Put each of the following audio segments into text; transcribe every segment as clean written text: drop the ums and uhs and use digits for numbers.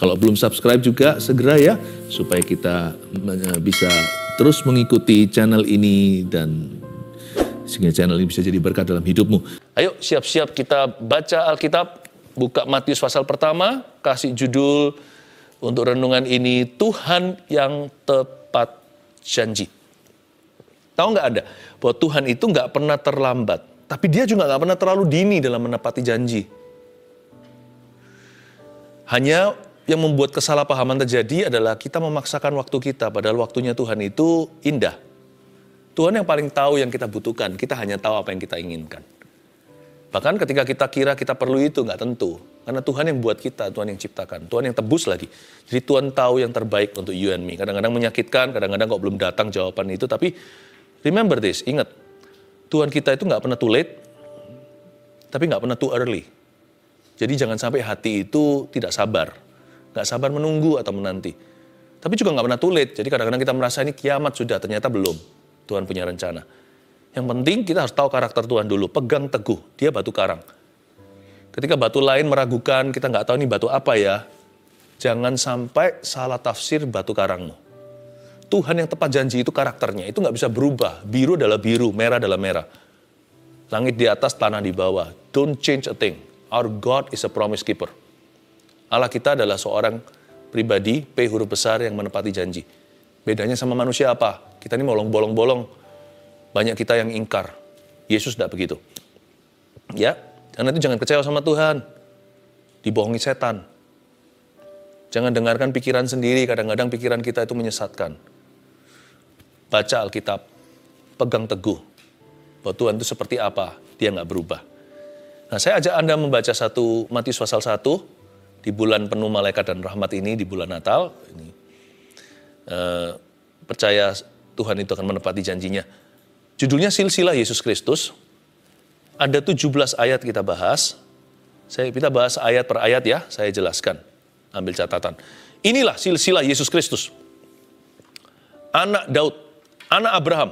Kalau belum subscribe juga segera ya, supaya kita bisa terus mengikuti channel ini dan sehingga channel ini bisa jadi berkat dalam hidupmu. Ayo siap-siap kita baca Alkitab, buka Matius pasal pertama, kasih judul untuk renungan ini, Tuhan yang tepat janji. Tahu nggak ada? Bahwa Tuhan itu nggak pernah terlambat, tapi dia juga nggak pernah terlalu dini dalam menepati janji. Hanya yang membuat kesalahpahaman terjadi adalah kita memaksakan waktu kita, padahal waktunya Tuhan itu indah. Tuhan yang paling tahu yang kita butuhkan, kita hanya tahu apa yang kita inginkan. Bahkan ketika kita kira kita perlu itu, nggak tentu. Karena Tuhan yang buat kita, Tuhan yang ciptakan, Tuhan yang tebus lagi. Jadi Tuhan tahu yang terbaik untuk you and me. Kadang-kadang menyakitkan, kadang-kadang kok belum datang jawaban itu. Tapi remember this, ingat. Tuhan kita itu nggak pernah too late, tapi nggak pernah too early. Jadi jangan sampai hati itu tidak sabar. Nggak sabar menunggu atau menanti. Tapi juga nggak pernah too late. Jadi kadang-kadang kita merasa ini kiamat sudah, ternyata belum. Tuhan punya rencana. Yang penting kita harus tahu karakter Tuhan dulu. Pegang teguh, dia batu karang. Ketika batu lain meragukan, kita nggak tahu ini batu apa ya. Jangan sampai salah tafsir batu karangmu. Tuhan yang tepat janji itu karakternya, itu nggak bisa berubah. Biru adalah biru, merah adalah merah. Langit di atas, tanah di bawah. Don't change a thing. Our God is a promise keeper. Allah kita adalah seorang pribadi, P huruf besar yang menepati janji. Bedanya sama manusia apa? Kita ini bolong-bolong. Banyak kita yang ingkar. Yesus tidak begitu. Ya, karena itu jangan kecewa sama Tuhan. Dibohongi setan. Jangan dengarkan pikiran sendiri, kadang-kadang pikiran kita itu menyesatkan. Baca Alkitab, pegang teguh. Bahwa Tuhan itu seperti apa, dia nggak berubah. Nah, saya ajak Anda membaca Matius pasal 1, di bulan penuh malaikat dan rahmat ini, di bulan Natal. Ini, percaya Tuhan itu akan menepati janjinya. Judulnya Silsilah Yesus Kristus. Ada 17 ayat kita bahas. Kita bahas ayat per ayat ya, saya jelaskan. Ambil catatan. Inilah silsilah Yesus Kristus. Anak Daud, anak Abraham.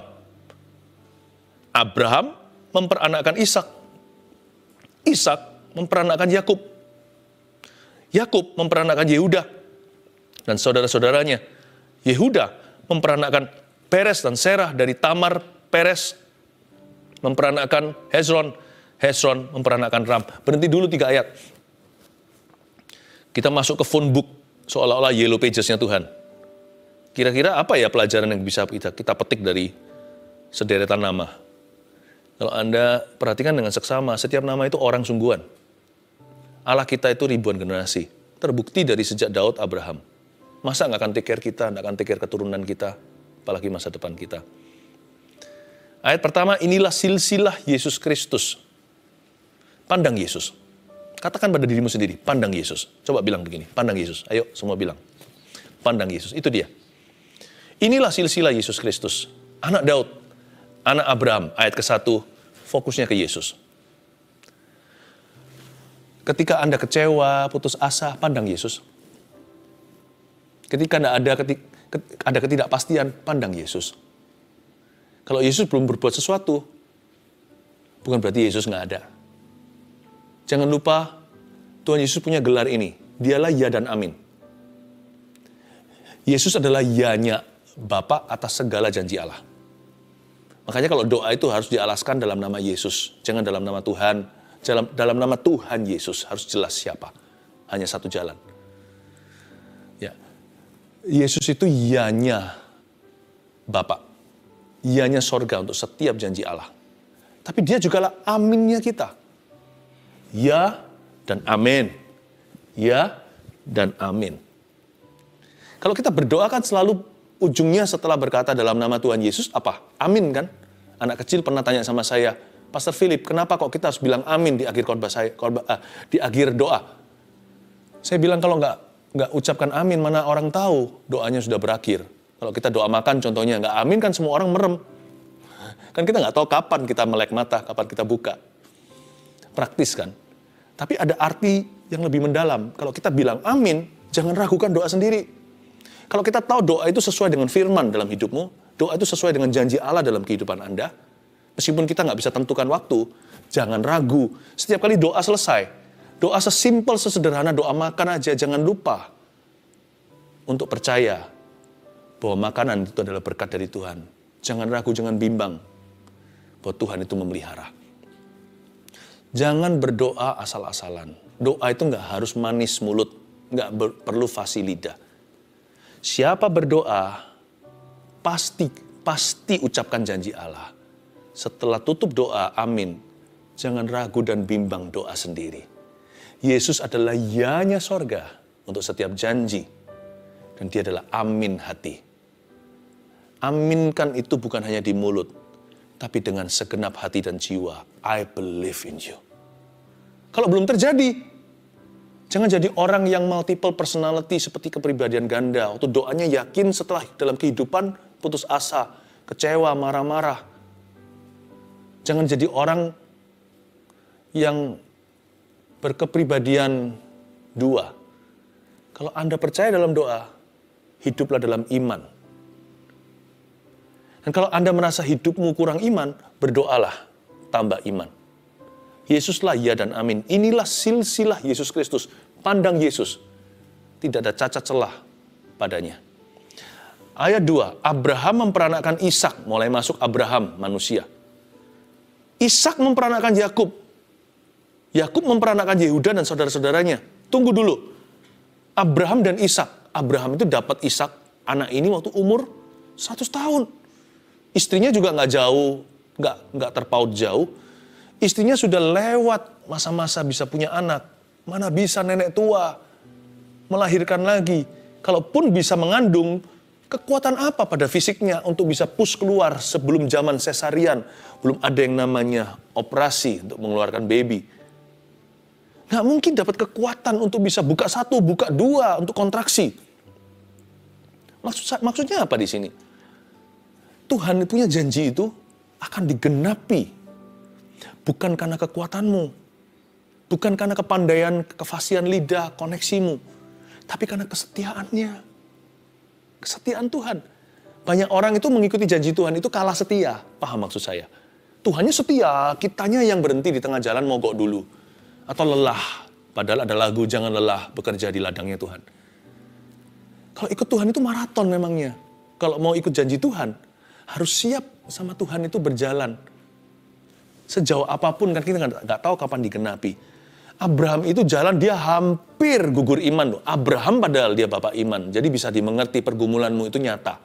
Abraham memperanakkan Ishak. Ishak memperanakkan Yakub. Yakub memperanakkan Yehuda dan saudara-saudaranya. Yehuda memperanakkan Peres dan Serah dari Tamar. Peres memperanakkan Hezron. Hezron memperanakkan Ram. Berhenti dulu 3 ayat. Kita masuk ke phone book, seolah-olah yellow pages-nya Tuhan. Kira-kira apa ya pelajaran yang bisa kita petik dari sederetan nama? Kalau Anda perhatikan dengan seksama, setiap nama itu orang sungguhan. Allah kita itu ribuan generasi. Terbukti dari sejak Daud, Abraham. Masa nggak akan take care kita, nggak akan take care keturunan kita, apalagi masa depan kita. Ayat pertama, inilah silsilah Yesus Kristus. Pandang Yesus. Katakan pada dirimu sendiri, pandang Yesus. Coba bilang begini, pandang Yesus. Ayo semua bilang, pandang Yesus. Itu dia. Inilah silsilah Yesus Kristus. Anak Daud, anak Abraham. Ayat ke-1, fokusnya ke Yesus. Ketika Anda kecewa, putus asa, pandang Yesus. Ketika ada ketidakpastian, pandang Yesus. Kalau Yesus belum berbuat sesuatu, bukan berarti Yesus nggak ada. Jangan lupa, Tuhan Yesus punya gelar ini. Dialah ya dan amin. Yesus adalah ya-nya Bapa atas segala janji Allah. Makanya kalau doa itu harus dialaskan dalam nama Yesus. Jangan dalam nama Tuhan. Dalam nama Tuhan Yesus harus jelas siapa. Hanya satu jalan. Ya. Yesus itu ya-nya Bapa. Ianya sorga untuk setiap janji Allah. Tapi dia juga lah aminnya kita. Ya dan amin. Ya dan amin. Kalau kita berdoa kan selalu ujungnya setelah berkata dalam nama Tuhan Yesus apa? Amin kan? Anak kecil pernah tanya sama saya, Pastor Philip, kenapa kok kita harus bilang amin di akhir di akhir doa? Saya bilang kalau nggak ucapkan amin, mana orang tahu doanya sudah berakhir. Kalau kita doa makan contohnya, nggak amin kan semua orang merem. Kan kita nggak tahu kapan kita melek mata, kapan kita buka. Praktis kan? Tapi ada arti yang lebih mendalam. Kalau kita bilang amin, jangan ragukan doa sendiri. Kalau kita tahu doa itu sesuai dengan firman dalam hidupmu, doa itu sesuai dengan janji Allah dalam kehidupan Anda, meskipun kita nggak bisa tentukan waktu, jangan ragu. Setiap kali doa selesai, doa sesimpel, sesederhana, doa makan aja, jangan lupa. untuk percaya bahwa makanan itu adalah berkat dari Tuhan. Jangan ragu, jangan bimbang bahwa Tuhan itu memelihara. Jangan berdoa asal-asalan. Doa itu nggak harus manis mulut, nggak perlu fasih lidah. Siapa berdoa, pasti ucapkan janji Allah. Setelah tutup doa, amin. Jangan ragu dan bimbang doa sendiri. Yesus adalah ya-nya sorga untuk setiap janji. Dan dia adalah amin hati. Aminkan itu bukan hanya di mulut, tapi dengan segenap hati dan jiwa. I believe in you. Kalau belum terjadi, jangan jadi orang yang multiple personality seperti kepribadian ganda. Waktu doanya yakin, setelah dalam kehidupan putus asa, kecewa, marah-marah. Jangan jadi orang yang berkepribadian dua. Kalau Anda percaya dalam doa, hiduplah dalam iman. Dan kalau Anda merasa hidupmu kurang iman, berdoalah, tambah iman. Yesuslah ya dan amin. Inilah silsilah Yesus Kristus. Pandang Yesus. Tidak ada cacat celah padanya. Ayat 2, Abraham memperanakkan Ishak. Mulai masuk Abraham, manusia. Ishak memperanakkan Yakub. Yakub memperanakkan Yehuda dan saudara-saudaranya. Tunggu dulu. Abraham dan Ishak. Abraham itu dapat Ishak, anak ini waktu umur 100 tahun. Istrinya juga nggak jauh, nggak terpaut jauh. Istrinya sudah lewat masa-masa bisa punya anak. Mana bisa nenek tua melahirkan lagi. Kalaupun bisa mengandung, kekuatan apa pada fisiknya untuk bisa push keluar sebelum zaman sesarian. Belum ada yang namanya operasi untuk mengeluarkan baby. Nggak mungkin dapat kekuatan untuk bisa buka 1, buka 2 untuk kontraksi. Maksudnya apa di sini? Tuhan punya janji itu akan digenapi. Bukan karena kekuatanmu. Bukan karena kepandaian, kefasihan lidah, koneksimu. Tapi karena kesetiaannya. Kesetiaan Tuhan. Banyak orang itu mengikuti janji Tuhan itu kalah setia. Paham maksud saya? Tuhannya setia, kitanya yang berhenti di tengah jalan mogok dulu. Atau lelah. Padahal ada lagu, jangan lelah bekerja di ladangnya Tuhan. Kalau ikut Tuhan itu maraton memangnya. Kalau mau ikut janji Tuhan, harus siap sama Tuhan itu berjalan. Sejauh apapun kan kita nggak tahu kapan digenapi. Abraham itu jalan dia hampir gugur iman loh. Abraham padahal dia bapak iman. Jadi bisa dimengerti pergumulanmu itu nyata.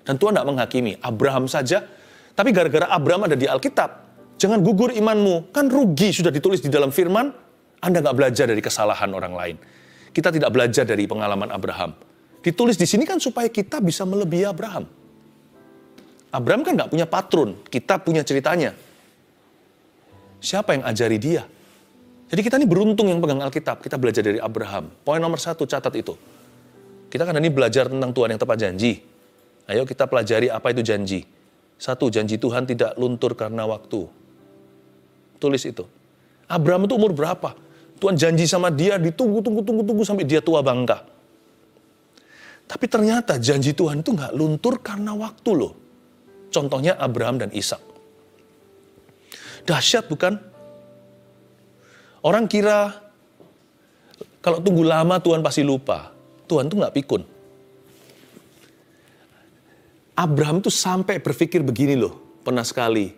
Dan Tuhan nggak menghakimi. Abraham saja. Tapi gara-gara Abraham ada di Alkitab. Jangan gugur imanmu. Kan rugi sudah ditulis di dalam firman. Anda nggak belajar dari kesalahan orang lain. Kita tidak belajar dari pengalaman Abraham. Ditulis di sini kan supaya kita bisa melebihi Abraham. Abraham kan nggak punya patron, kita punya ceritanya. Siapa yang ajari dia? Jadi kita ini beruntung yang pegang Alkitab, kita belajar dari Abraham. Poin nomor 1, catat itu. Kita kan ini belajar tentang Tuhan yang tepat janji. Ayo kita pelajari apa itu janji. 1, janji Tuhan tidak luntur karena waktu. Tulis itu. Abraham itu umur berapa? Tuhan janji sama dia, ditunggu sampai dia tua bangka. Tapi ternyata janji Tuhan itu nggak luntur karena waktu loh. Contohnya Abraham dan Ishak. Dahsyat bukan? Orang kira kalau tunggu lama Tuhan pasti lupa. Tuhan tuh nggak pikun. Abraham tuh sampai berpikir begini loh, pernah sekali.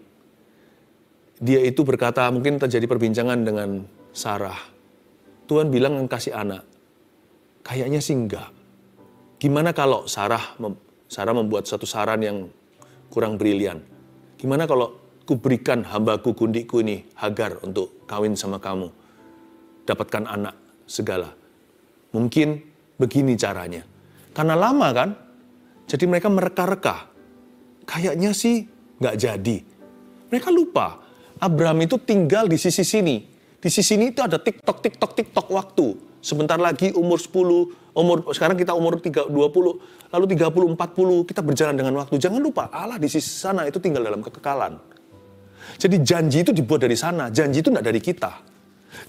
Dia itu berkata, mungkin terjadi perbincangan dengan Sarah. Tuhan bilang kasih anak. Kayaknya sih enggak. Gimana kalau Sarah membuat satu saran yang kurang brilian. Gimana kalau kuberikan hambaku gundikku ini Hagar untuk kawin sama kamu. Dapatkan anak segala. Mungkin begini caranya. Karena lama kan, jadi mereka mereka-reka. Kayaknya sih nggak jadi. Mereka lupa. Abraham itu tinggal di sisi sini. Di sisi sini itu ada TikTok waktu. Sebentar lagi umur 10, sekarang kita umur 20, lalu 30, 40, kita berjalan dengan waktu. Jangan lupa, Allah di sisi sana itu tinggal dalam kekekalan. Jadi janji itu dibuat dari sana, janji itu tidak dari kita.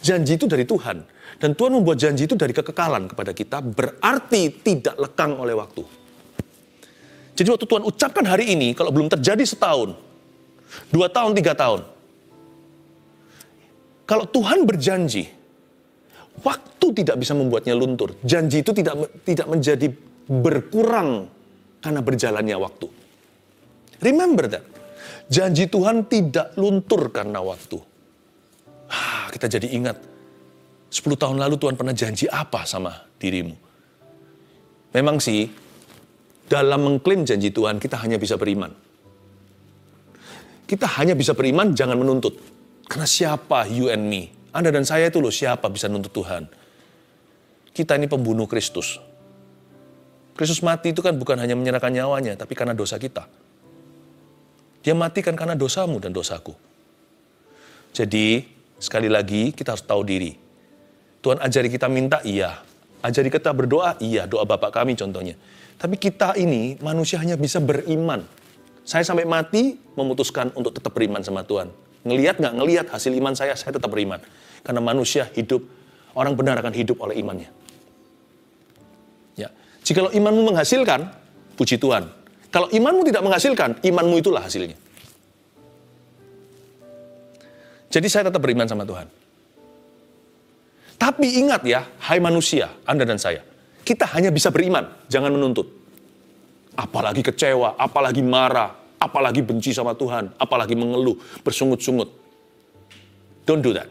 Janji itu dari Tuhan. Dan Tuhan membuat janji itu dari kekekalan kepada kita, berarti tidak lekang oleh waktu. Jadi waktu Tuhan ucapkan hari ini, kalau belum terjadi setahun, 2 tahun, 3 tahun. Kalau Tuhan berjanji, waktu tidak bisa membuatnya luntur. Janji itu tidak menjadi berkurang karena berjalannya waktu. Remember that. Janji Tuhan tidak luntur karena waktu. Kita jadi ingat, 10 tahun lalu Tuhan pernah janji apa sama dirimu? Memang sih, dalam mengklaim janji Tuhan, kita hanya bisa beriman. Kita hanya bisa beriman, jangan menuntut. Karena siapa you and me? Anda dan saya itu loh, siapa bisa nuntut Tuhan? Kita ini pembunuh Kristus. Kristus mati itu kan bukan hanya menyerahkan nyawanya, tapi karena dosa kita. Dia mati kan karena dosamu dan dosaku. Jadi, sekali lagi kita harus tahu diri. Tuhan ajari kita minta, iya. Ajari kita berdoa, iya. Doa Bapak kami contohnya. Tapi kita ini manusia hanya bisa beriman. Saya sampai mati memutuskan untuk tetap beriman sama Tuhan. Ngelihat nggak ngelihat hasil iman saya tetap beriman. Karena manusia hidup, orang benar akan hidup oleh imannya. Ya. Jikalau imanmu menghasilkan, puji Tuhan. Kalau imanmu tidak menghasilkan, imanmu itulah hasilnya. Jadi saya tetap beriman sama Tuhan. Tapi ingat ya, hai manusia, Anda dan saya, kita hanya bisa beriman, jangan menuntut. Apalagi kecewa, apalagi marah, apalagi benci sama Tuhan, apalagi mengeluh, bersungut-sungut. Don't do that.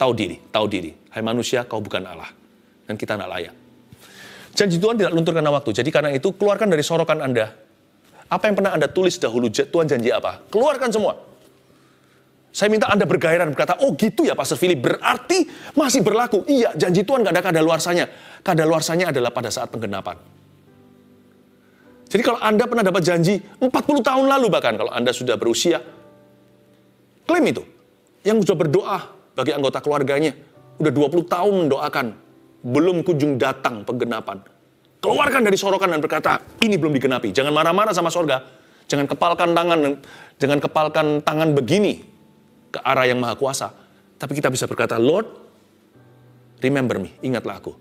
Tahu diri. Hai manusia, kau bukan Allah. Dan kita tidak layak. Janji Tuhan tidak luntur karena waktu. Jadi karena itu, keluarkan dari sorokan Anda. Apa yang pernah Anda tulis dahulu, Tuhan janji apa? Keluarkan semua. Saya minta Anda bergairah dan berkata, oh gitu ya Pastor Philip, berarti masih berlaku. Iya, janji Tuhan gak ada kadaluarsanya. Kadaluarsanya adalah pada saat penggenapan. Jadi kalau Anda pernah dapat janji 40 tahun lalu bahkan, kalau Anda sudah berusia, klaim itu. Yang sudah berdoa bagi anggota keluarganya, udah 20 tahun mendoakan, belum kunjung datang penggenapan. Keluarkan dari sorokan dan berkata, ini belum digenapi. Jangan marah-marah sama sorga. Jangan kepalkan tangan begini ke arah yang maha kuasa. Tapi kita bisa berkata, Lord, remember me, ingatlah aku.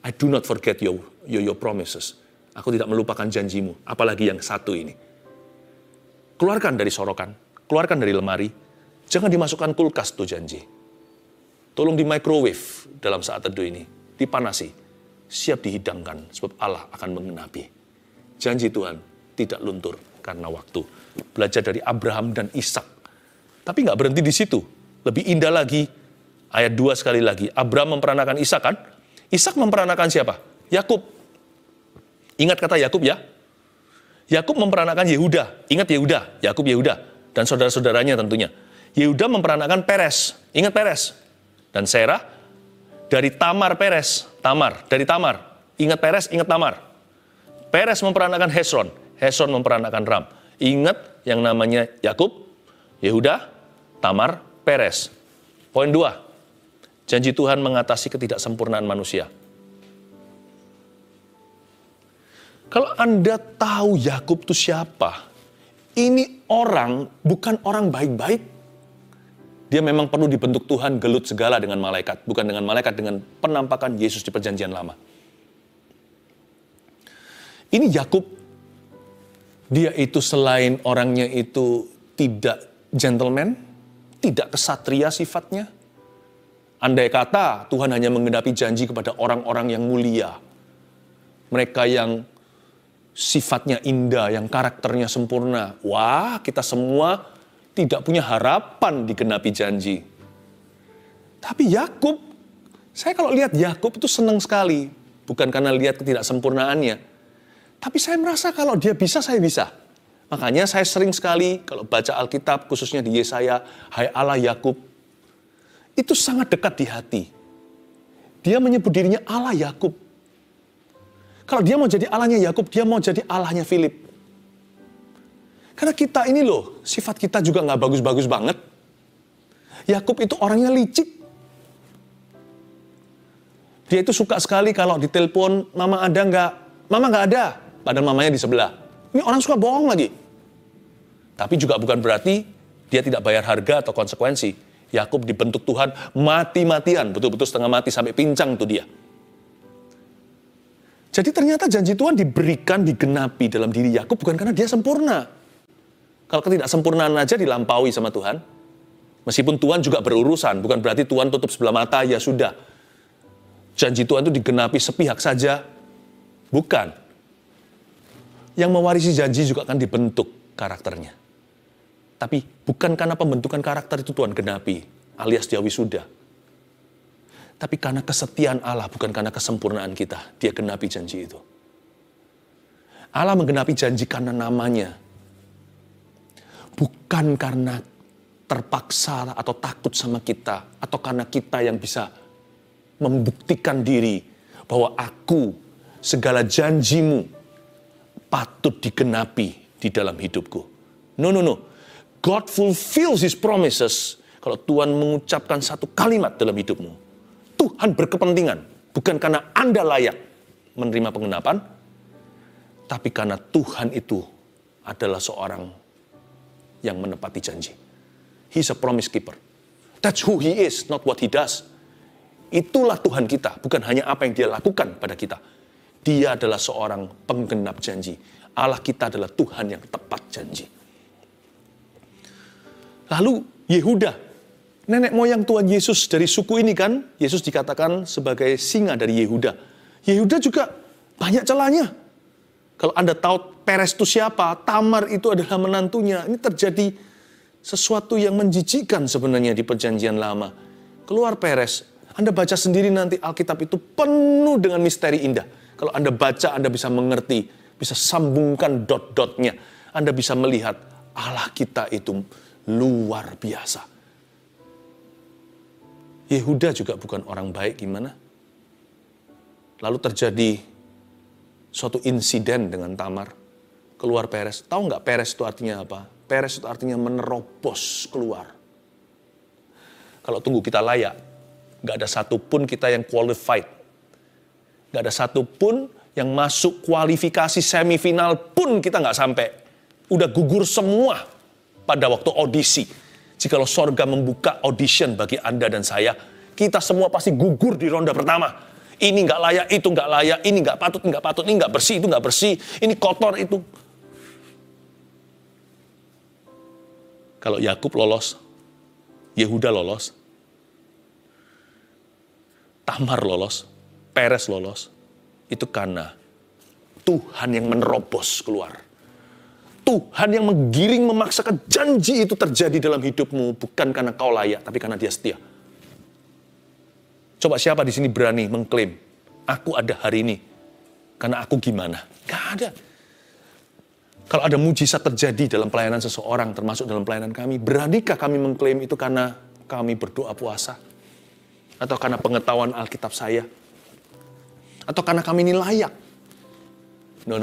I do not forget your promises. Aku tidak melupakan janjimu, apalagi yang satu ini. Keluarkan dari sorokan, keluarkan dari lemari, jangan dimasukkan kulkas tuh janji. Tolong di microwave dalam saat teduh ini, dipanasi, siap dihidangkan, sebab Allah akan menggenapi. Janji Tuhan tidak luntur karena waktu. Belajar dari Abraham dan Ishak. Tapi nggak berhenti di situ. Lebih indah lagi, ayat 2 sekali lagi. Abraham memperanakan Ishak kan? Ishak memperanakan siapa? Yakub. Ingat kata Yakub ya? Yakub memperanakan Yehuda. Ingat Yehuda, Yakub Yehuda. Dan saudara-saudaranya tentunya. Yehuda memperanakan Peres. Ingat Peres. Dan Serah dari Tamar Peres. Dari Tamar. Ingat Peres, ingat Tamar. Peres memperanakan Hesron. Hesron memperanakan Ram. Ingat yang namanya Yakub, Yehuda, Tamar, Peres. Poin 2. Janji Tuhan mengatasi ketidaksempurnaan manusia. Kalau Anda tahu Yakub itu siapa, ini orang bukan orang baik-baik. Dia memang perlu dibentuk Tuhan gelut segala dengan malaikat. Bukan dengan malaikat, dengan penampakan Yesus di perjanjian lama. Ini Yakub, dia itu selain orangnya itu tidak gentleman, tidak kesatria sifatnya. Andai kata Tuhan hanya menggenapi janji kepada orang-orang yang mulia. Mereka yang sifatnya indah, yang karakternya sempurna. Wah, kita semua tidak punya harapan digenapi janji. Tapi Yakub, saya kalau lihat Yakub itu senang sekali. Bukan karena lihat ketidaksempurnaannya. Tapi saya merasa kalau dia bisa, saya bisa. Makanya saya sering sekali kalau baca Alkitab, khususnya di Yesaya, hai Allah Yakub, itu sangat dekat di hati. Dia menyebut dirinya Allah Yakub. Kalau dia mau jadi Allahnya Yakub, dia mau jadi Allahnya Philip. Karena kita ini loh, sifat kita juga nggak bagus-bagus banget. Yakub itu orangnya licik. Dia itu suka sekali kalau ditelepon, mama ada nggak? Mama nggak ada, padahal mamanya di sebelah. Ini orang suka bohong lagi. Tapi juga bukan berarti dia tidak bayar harga atau konsekuensi. Yakub dibentuk Tuhan mati-matian, betul-betul setengah mati sampai pincang tuh dia. Jadi ternyata janji Tuhan diberikan, digenapi dalam diri Yakub bukan karena dia sempurna. Kalau ketidaksempurnaan aja dilampaui sama Tuhan, meskipun Tuhan juga berurusan, bukan berarti Tuhan tutup sebelah mata, ya sudah. Janji Tuhan itu digenapi sepihak saja, Bukan. Yang mewarisi janji juga akan dibentuk karakternya. Tapi bukan karena pembentukan karakter itu Tuhan genapi, alias dia wisuda. Tapi karena kesetiaan Allah, bukan karena kesempurnaan kita. Dia genapi janji itu. Allah menggenapi janji karena namanya. Bukan karena terpaksa atau takut sama kita. Atau karena kita yang bisa membuktikan diri bahwa aku, segala janjimu patut digenapi di dalam hidupku. No. God fulfills His promises kalau Tuhan mengucapkan satu kalimat dalam hidupmu. Tuhan berkepentingan, bukan karena Anda layak menerima penggenapan, tapi karena Tuhan itu adalah seorang yang menepati janji. He's a promise keeper. That's who He is, not what He does. Itulah Tuhan kita, bukan hanya apa yang Dia lakukan pada kita. Dia adalah seorang penggenap janji. Allah kita adalah Tuhan yang tepat janji. Lalu Yehuda, nenek moyang Tuhan Yesus dari suku ini kan, Yesus dikatakan sebagai singa dari Yehuda. Yehuda juga banyak celahnya. Kalau Anda tahu Peres itu siapa, Tamar itu adalah menantunya. Ini terjadi sesuatu yang menjijikkan sebenarnya di perjanjian lama. Keluar Peres, Anda baca sendiri nanti Alkitab itu penuh dengan misteri indah. Kalau Anda baca, Anda bisa mengerti, bisa sambungkan dot-dotnya. Anda bisa melihat Allah kita itu luar biasa. Yehuda juga bukan orang baik gimana? Lalu terjadi suatu insiden dengan Tamar. Keluar Peres. Tahu nggak Peres itu artinya apa? Peres itu artinya menerobos keluar. Kalau tunggu kita layak, nggak ada satupun kita yang qualified. Nggak ada satupun yang masuk kualifikasi semifinal pun kita nggak sampai. Udah gugur semua pada waktu audisi. Jikalau sorga membuka audition bagi Anda dan saya, kita semua pasti gugur di ronde pertama. Ini nggak layak, itu nggak layak, ini nggak patut, ini nggak bersih, itu nggak bersih, ini kotor, itu. Kalau Yakub lolos, Yehuda lolos, Tamar lolos, Peres lolos, itu karena Tuhan yang menerobos keluar. Tuhan yang menggiring, memaksakan janji itu terjadi dalam hidupmu. Bukan karena kau layak, tapi karena Dia setia. Coba siapa di sini berani mengklaim, aku ada hari ini, karena aku gimana? Gak ada. Kalau ada mujizat terjadi dalam pelayanan seseorang, termasuk dalam pelayanan kami, beranikah kami mengklaim itu karena kami berdoa puasa? Atau karena pengetahuan Alkitab saya? Atau karena kami ini layak? No.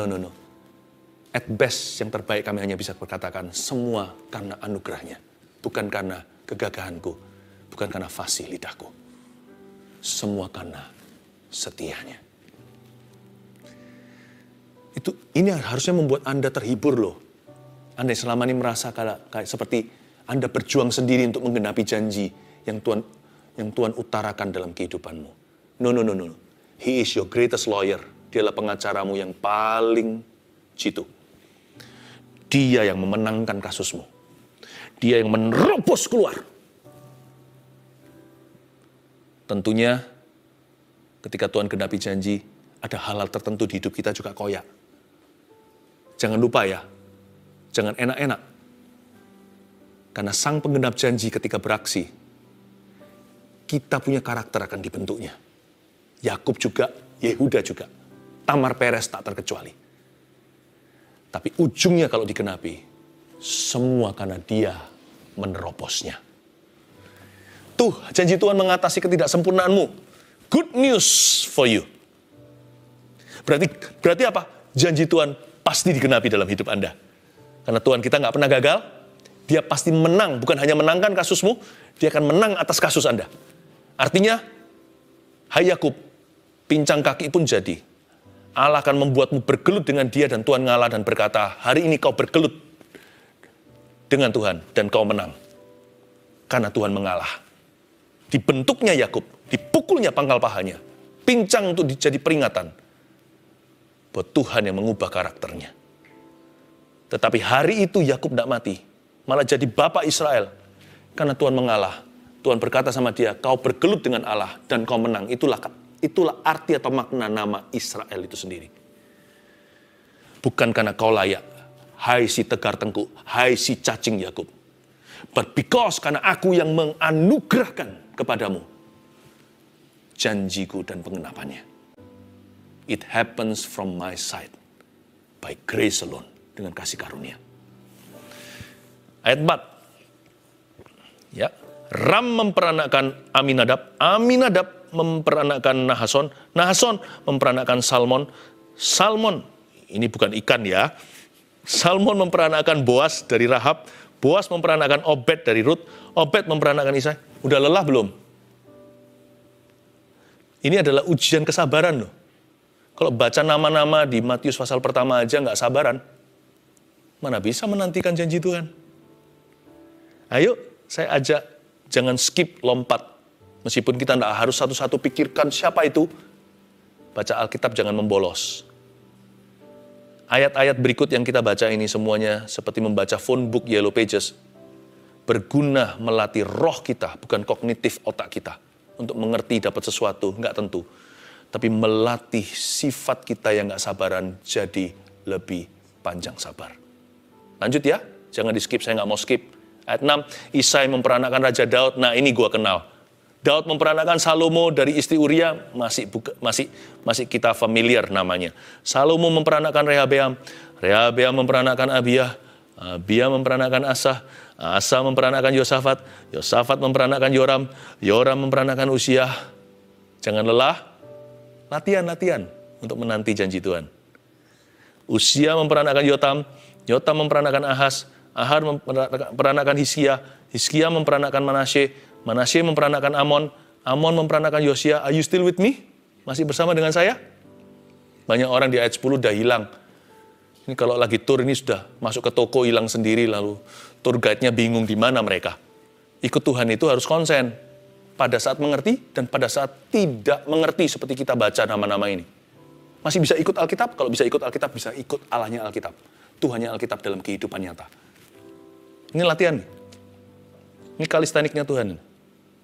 At best, yang terbaik kami hanya bisa berkatakan, semua karena anugerahnya. Bukan karena kegagahanku, bukan karena fasih lidahku. Semua karena setianya. Ini harusnya membuat Anda terhibur loh. Anda selama ini merasa kayak seperti Anda berjuang sendiri untuk menggenapi janji yang Tuhan utarakan dalam kehidupanmu. No. He is your greatest lawyer. Dialah pengacaramu yang paling jitu. Dia yang memenangkan kasusmu. Dia yang menerobos keluar. Tentunya ketika Tuhan genapi janji, ada hal-hal tertentu di hidup kita juga koyak. Jangan lupa ya, jangan enak-enak. Karena sang penggenap janji ketika beraksi, kita punya karakter akan dibentuknya. Yakub juga, Yehuda juga. Tamar Peres tak terkecuali. Tapi ujungnya kalau digenapi, semua karena Dia menerobosnya. Tuh, janji Tuhan mengatasi ketidaksempurnaanmu. Good news for you. Berarti apa? Janji Tuhan pasti digenapi dalam hidup Anda. Karena Tuhan kita nggak pernah gagal, Dia pasti menang. Bukan hanya menangkan kasusmu, Dia akan menang atas kasus Anda. Artinya, hai Yakub, pincang kaki pun jadi. Allah akan membuatmu bergelut dengan Dia dan Tuhan ngalah dan berkata, hari ini kau bergelut dengan Tuhan dan kau menang. Karena Tuhan mengalah. Dibentuknya Yakub, dipukulnya pangkal pahanya, pincang untuk jadi peringatan bahwa Tuhan yang mengubah karakternya. Tetapi hari itu Yakub tidak mati, malah jadi bapak Israel. Karena Tuhan mengalah. Tuhan berkata sama dia, kau bergelut dengan Allah dan kau menang. Itulah arti atau makna nama Israel itu sendiri. Bukan karena kau layak, hai si tegar tengkuk, hai si cacing Yakub. But because karena aku yang menganugerahkan kepadamu janjiku dan pengenapannya. It happens from my side, by grace alone, dengan kasih karunia. Ayat 4. Ya, Ram memperanakkan Aminadab, Aminadab memperanakkan Nahason, Nahason memperanakkan Salmon, Salmon, ini bukan ikan ya, Salmon memperanakkan Boas dari Rahab, Boas memperanakkan Obed dari Rut, Obed memperanakkan Isai. Udah lelah belum? Ini adalah ujian kesabaran loh. Kalau baca nama-nama di Matius pasal pertama aja nggak sabaran, mana bisa menantikan janji Tuhan? Ayo, saya ajak, jangan skip, lompat. Meskipun kita nggak harus satu-satu pikirkan siapa itu, baca Alkitab jangan membolos. Ayat-ayat berikut yang kita baca ini semuanya seperti membaca phone book Yellow Pages, berguna melatih roh kita, bukan kognitif otak kita, untuk mengerti dapat sesuatu, nggak tentu. Tapi melatih sifat kita yang nggak sabaran jadi lebih panjang sabar. Lanjut ya, jangan di skip, saya nggak mau skip. Ayat 6, Isai memperanakkan Raja Daud, nah ini gua kenal. Daud memperanakkan Salomo dari istri Uria, masih kita familiar namanya. Salomo memperanakkan Rehabeam, Rehabeam memperanakkan Abia, Abia memperanakkan Asa, Asa memperanakkan Yosafat, Yosafat memperanakkan Yoram, Yoram memperanakkan Uziah. Jangan lelah, latihan untuk menanti janji Tuhan. Uziah memperanakkan Yotam, Yotam memperanakkan Ahaz, Ahaz memperanakkan Hizkia, Hizkia memperanakkan Manasye, Manasye memperanakkan Amon, Amon memperanakkan Yosia. Are you still with me? Masih bersama dengan saya? Banyak orang di ayat 10 udah hilang. Ini kalau lagi tur ini sudah masuk ke toko hilang sendiri, lalu tour guide-nya bingung di mana mereka. Ikut Tuhan itu harus konsen pada saat mengerti dan pada saat tidak mengerti, seperti kita baca nama-nama ini. Masih bisa ikut Alkitab? Kalau bisa ikut Alkitab, bisa ikut Allahnya Alkitab. Tuhannya Alkitab dalam kehidupan nyata. Ini latihan. Ini kalistaniknya Tuhan.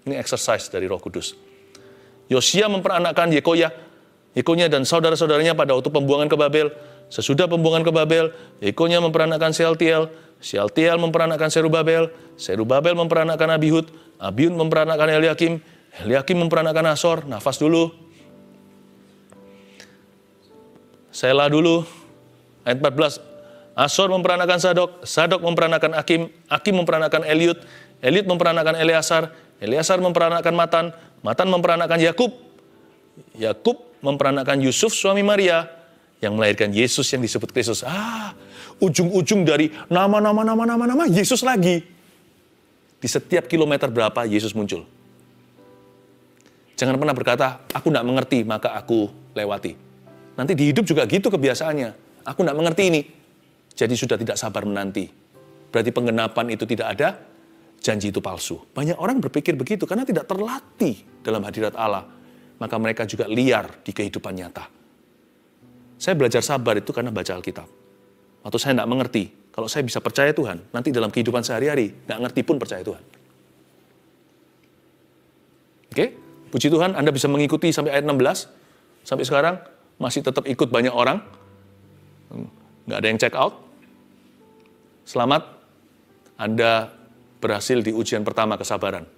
Ini exercise dari Roh Kudus. Yosia memperanakkan Yekoya, Yekonya dan saudara-saudaranya pada waktu pembuangan ke Babel. Sesudah pembuangan ke Babel, Yekonya memperanakkan Sealtiel, Sealtiel memperanakkan Serubabel, Serubabel memperanakkan Abihud, Abihud memperanakkan Eliakim, Eliakim memperanakkan Asor. Nafas dulu. Selah dulu. Ayat 14. Asor memperanakkan Sadok, Sadok memperanakkan Akim, Akim memperanakkan Eliud, Eliud memperanakkan Eleasar, Eleasar memperanakkan Matan, Matan memperanakkan Yakub, Yakub memperanakkan Yusuf suami Maria, yang melahirkan Yesus yang disebut Kristus. Ujung-ujung dari nama Yesus lagi. Di setiap kilometer berapa Yesus muncul. Jangan pernah berkata, aku tidak mengerti, maka aku lewati. Nanti di hidup juga gitu kebiasaannya. Aku tidak mengerti ini, jadi sudah tidak sabar menanti. Berarti penggenapan itu tidak ada, janji itu palsu. Banyak orang berpikir begitu karena tidak terlatih dalam hadirat Allah. Maka mereka juga liar di kehidupan nyata. Saya belajar sabar itu karena baca Alkitab. Waktu saya tidak mengerti, kalau saya bisa percaya Tuhan, nanti dalam kehidupan sehari-hari, nggak ngerti pun percaya Tuhan. Oke? Puji Tuhan, Anda bisa mengikuti sampai ayat 16. Sampai sekarang, masih tetap ikut banyak orang. Nggak ada yang check out. Selamat, Anda berhasil di ujian pertama kesabaran.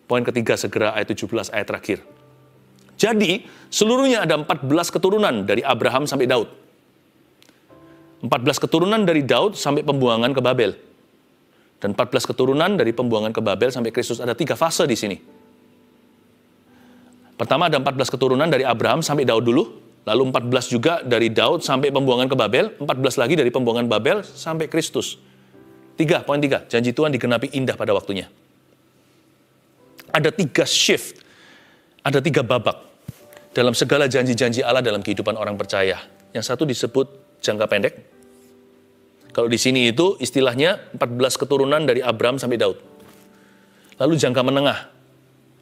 Poin ketiga segera ayat 17, ayat terakhir. Jadi, seluruhnya ada 14 keturunan dari Abraham sampai Daud. 14 keturunan dari Daud sampai pembuangan ke Babel. Dan 14 keturunan dari pembuangan ke Babel sampai Kristus. Ada 3 fase di sini. Pertama ada 14 keturunan dari Abraham sampai Daud dulu. Lalu 14 juga dari Daud sampai pembuangan ke Babel. 14 lagi dari pembuangan Babel sampai Kristus. Poin 3, janji Tuhan digenapi indah pada waktunya. Ada 3 shift. Ada 3 babak dalam segala janji-janji Allah dalam kehidupan orang percaya. Yang satu disebut jangka pendek. Kalau di sini itu istilahnya 14 keturunan dari Abraham sampai Daud. Lalu jangka menengah.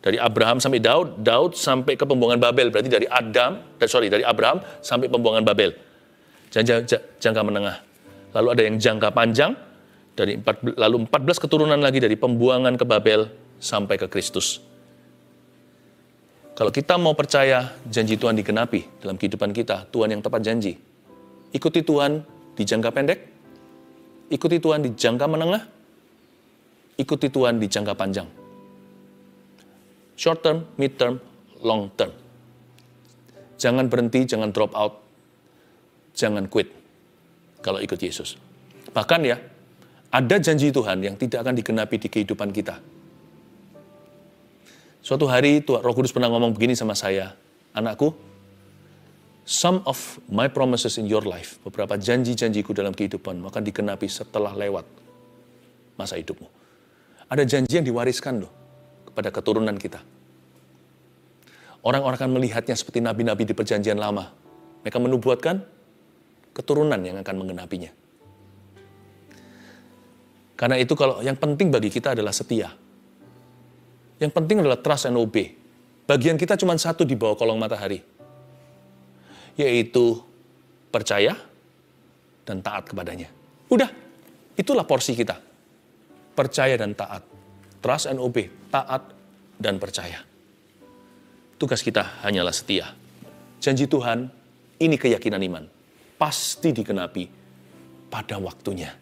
Dari Abraham sampai Daud, Daud sampai ke pembuangan Babel. Berarti dari Abraham sampai pembuangan Babel. Jangka menengah. Lalu ada yang jangka panjang, lalu 14 keturunan lagi dari pembuangan ke Babel sampai ke Kristus. Kalau kita mau percaya janji Tuhan digenapi dalam kehidupan kita, Tuhan yang tepat janji. Ikuti Tuhan di jangka pendek, ikuti Tuhan di jangka menengah, ikuti Tuhan di jangka panjang. Short term, mid term, long term. Jangan berhenti, jangan drop out, jangan quit kalau ikut Yesus. Bahkan ya, ada janji Tuhan yang tidak akan digenapi di kehidupan kita. Suatu hari Roh Kudus pernah ngomong begini sama saya, anakku, some of my promises in your life, beberapa janji-janjiku dalam kehidupan akan digenapi setelah lewat masa hidupmu. Ada janji yang diwariskan loh kepada keturunan kita. Orang-orang akan melihatnya seperti nabi-nabi di perjanjian lama. Mereka menubuatkan keturunan yang akan menggenapinya. Karena itu kalau yang penting bagi kita adalah setia. Yang penting adalah trust and obey. Bagian kita cuma satu di bawah kolong matahari. Yaitu percaya dan taat kepadanya. Udah, itulah porsi kita. Percaya dan taat. Trust and obey, taat dan percaya. Tugas kita hanyalah setia. Janji Tuhan, ini keyakinan iman. Pasti digenapi pada waktunya.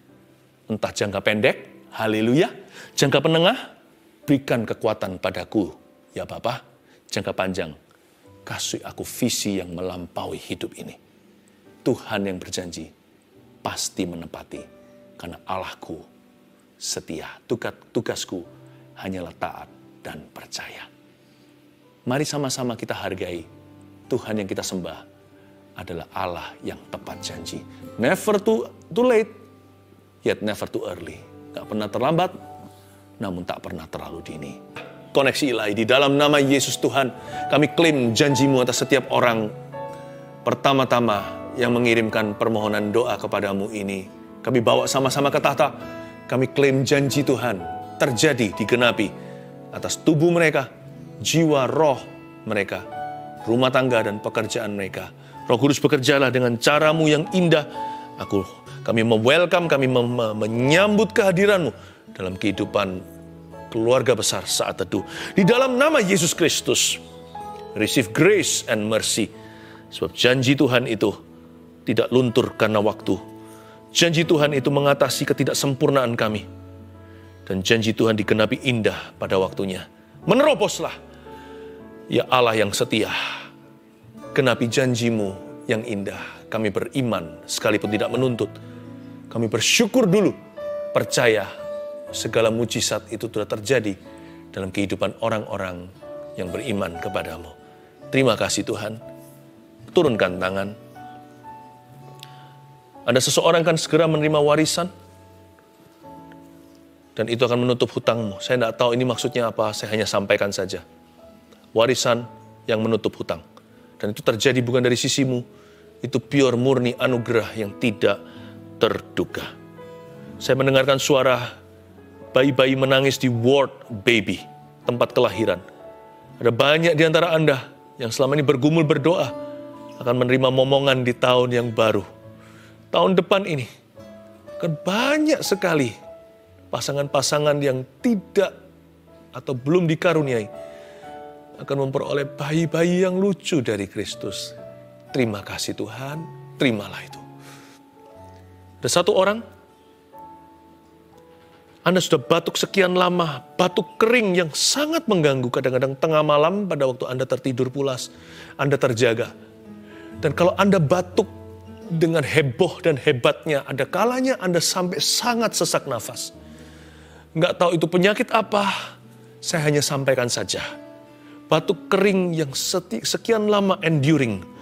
Entah jangka pendek, haleluya. Jangka penengah, berikan kekuatan padaku, ya Bapa. Jangka panjang, kasih aku visi yang melampaui hidup ini. Tuhan yang berjanji, pasti menepati. Karena Allahku setia. Tugasku hanyalah taat dan percaya. Mari sama-sama kita hargai Tuhan yang kita sembah adalah Allah yang tepat janji. Never too late, yet never too early. Gak pernah terlambat, namun tak pernah terlalu dini. Koneksi ilahi, di dalam nama Yesus Tuhan, kami klaim janji-Mu atas setiap orang. Pertama-tama yang mengirimkan permohonan doa kepadamu ini, kami bawa sama-sama ke tahta. Kami klaim janji Tuhan terjadi, digenapi atas tubuh mereka, jiwa, roh mereka, rumah tangga dan pekerjaan mereka. Roh Kudus, bekerjalah dengan cara-Mu yang indah. Kami welcome, kami menyambut kehadiran-Mu dalam kehidupan keluarga besar saat teduh. Di dalam nama Yesus Kristus, receive grace and mercy. Sebab janji Tuhan itu tidak luntur karena waktu. Janji Tuhan itu mengatasi ketidaksempurnaan kami. Dan janji Tuhan digenapi indah pada waktunya. Meneroboslah, ya Allah yang setia. Genapi janji-Mu yang indah. Kami beriman sekalipun tidak menuntut. Kami bersyukur dulu, percaya segala mujizat itu telah terjadi dalam kehidupan orang-orang yang beriman kepadamu. Terima kasih Tuhan. Turunkan tangan. Ada seseorang kan segera menerima warisan. Dan itu akan menutup hutangmu. Saya tidak tahu ini maksudnya apa, saya hanya sampaikan saja. Warisan yang menutup hutang. Dan itu terjadi bukan dari sisimu. Itu pure murni anugerah yang tidak terduga. Saya mendengarkan suara bayi-bayi menangis di ward baby, tempat kelahiran. Ada banyak di antara Anda yang selama ini bergumul berdoa akan menerima momongan di tahun yang baru. Tahun depan ini akan banyak sekali pasangan-pasangan yang tidak atau belum dikaruniai akan memperoleh bayi-bayi yang lucu dari Kristus. Terima kasih Tuhan, terimalah itu. Ada satu orang, Anda sudah batuk sekian lama, batuk kering yang sangat mengganggu. Kadang-kadang tengah malam pada waktu Anda tertidur pulas, Anda terjaga. Dan kalau Anda batuk dengan heboh dan hebatnya, ada kalanya Anda sampai sangat sesak nafas. Nggak tahu itu penyakit apa, saya hanya sampaikan saja. Batuk kering yang sekian lama enduring.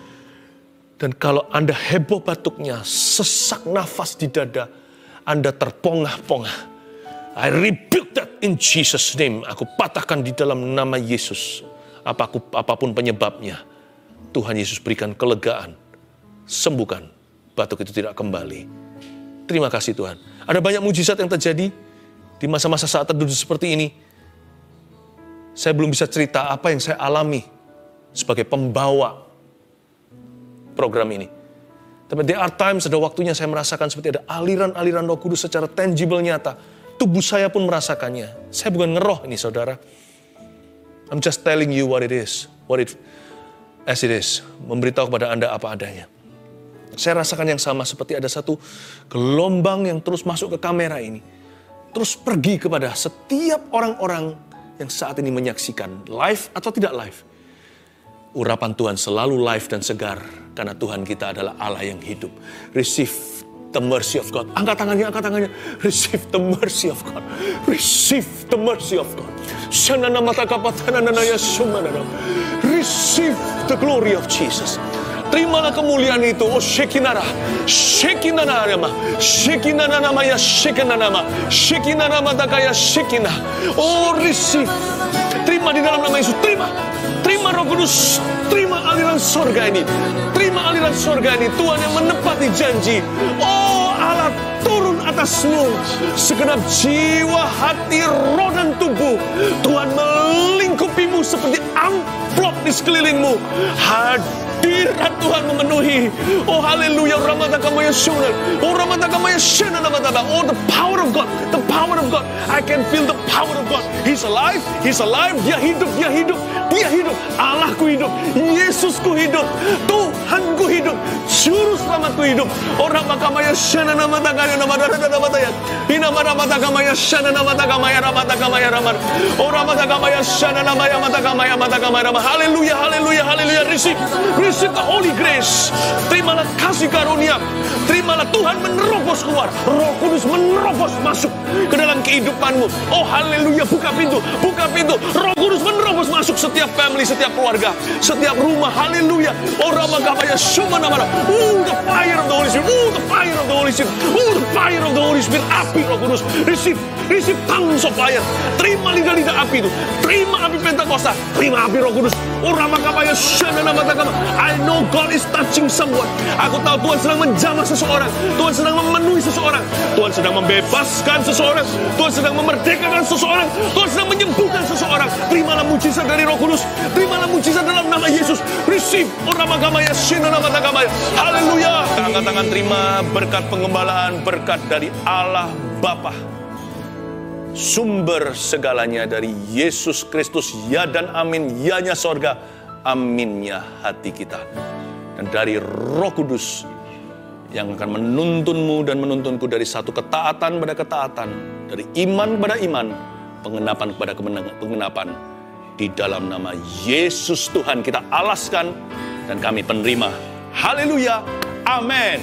Dan kalau Anda heboh batuknya, sesak nafas di dada, Anda terpongah-pongah. I rebuke that in Jesus' name. Aku patahkan di dalam nama Yesus. Apapun penyebabnya, Tuhan Yesus berikan kelegaan. Sembuhkan, batuk itu tidak kembali. Terima kasih Tuhan. Ada banyak mujizat yang terjadi di masa-masa saat teduh seperti ini. Saya belum bisa cerita apa yang saya alami sebagai pembawa program ini. Tapi there are times, ada waktunya saya merasakan seperti ada aliran-aliran Roh Kudus secara tangible nyata. Tubuh saya pun merasakannya. Saya bukan ngeroh ini saudara. I'm just telling you what it is. As it is. Memberitahu kepada Anda apa adanya. Saya rasakan yang sama seperti ada satu gelombang yang terus masuk ke kamera ini. Terus pergi kepada setiap orang-orang yang saat ini menyaksikan, live atau tidak live. Urapan Tuhan selalu live dan segar, karena Tuhan kita adalah Allah yang hidup. Receive the mercy of God. Angkat tangannya, angkat tangannya. Receive the mercy of God. Receive the mercy of God. Receive the glory of Jesus. Terimalah kemuliaan itu. Oh, Shekinara. Shekinara nama. Shekinara namanya Shekinara nama. Shekinara takaya Shekinah. Oh, receive. Terima di dalam nama Yesus. Terima. Terima Roh Kudus. Terima aliran sorga ini. Terima aliran sorga ini. Tuhan yang menepati janji. Oh, Allah turun atasmu. Segenap jiwa, hati, roh, dan tubuh. Tuhan melingkupimu seperti amplop di sekelilingmu. Hadirat Tuhan memenuhi. Oh, haleluya. Oh, oh, the power of God. The power of God. I can feel the power of God. He's alive. He's alive. Dia hidup. Dia hidup. Dia hidup. Allahku hidup. Yesusku hidup. Tuhanku hidup. Juru selamatku hidup. Orang makamaya shana nama takaya nama dada mataya. Ina matakamaya shana nama takamaya ramatakamaya ramar. Orang matakamaya shana nama ya matakamaya ramar. Haleluya, haleluya, haleluya. Receive the Holy Grace. Terimalah kasih karunia. Terimalah Tuhan menerobos keluar. Roh Kudus menerobos masuk ke dalam kehidupanmu. Oh, haleluya. Buka pintu. Buka pintu. Roh Kudus menerobos masuk setiap family, setiap keluarga, setiap rumah. Haleluya. Oh, Ramakabaya Shumanamana. The fire of the Holy Spirit. The fire of the Holy Spirit. The fire of the Holy Spirit. Api Roh Kudus. Receive tongues of fire. Terima lidah-lidah api itu. Terima api Pentakosta. Terima api Roh Kudus. Oh, Ramakabaya Shananamatagama. I know God is touching someone. Aku tahu Tuhan sedang menjamah seseorang. Tuhan sedang memenuhi seseorang. Tuhan sedang membebaskan seseorang. Tuhan sedang memerdekakan seseorang. Tuhan sedang menyembuhkan seseorang. Terimalah mujizat dari Roh Kudus. Terimalah mujizat dalam nama Yesus. Receive. Oh, Ramakabaya Shananamatagama. Haleluya. Angkat tangan, terima berkat pengembalaan, berkat dari Allah Bapa, sumber segalanya, dari Yesus Kristus. Ya dan amin. Ya-nya sorga, aminnya hati kita. Dan dari Roh Kudus yang akan menuntunmu dan menuntunku dari satu ketaatan pada ketaatan, dari iman pada iman, pengenapan kepada pengenapan. Di dalam nama Yesus Tuhan kita alaskan dan kami penerima. Haleluya. Amin.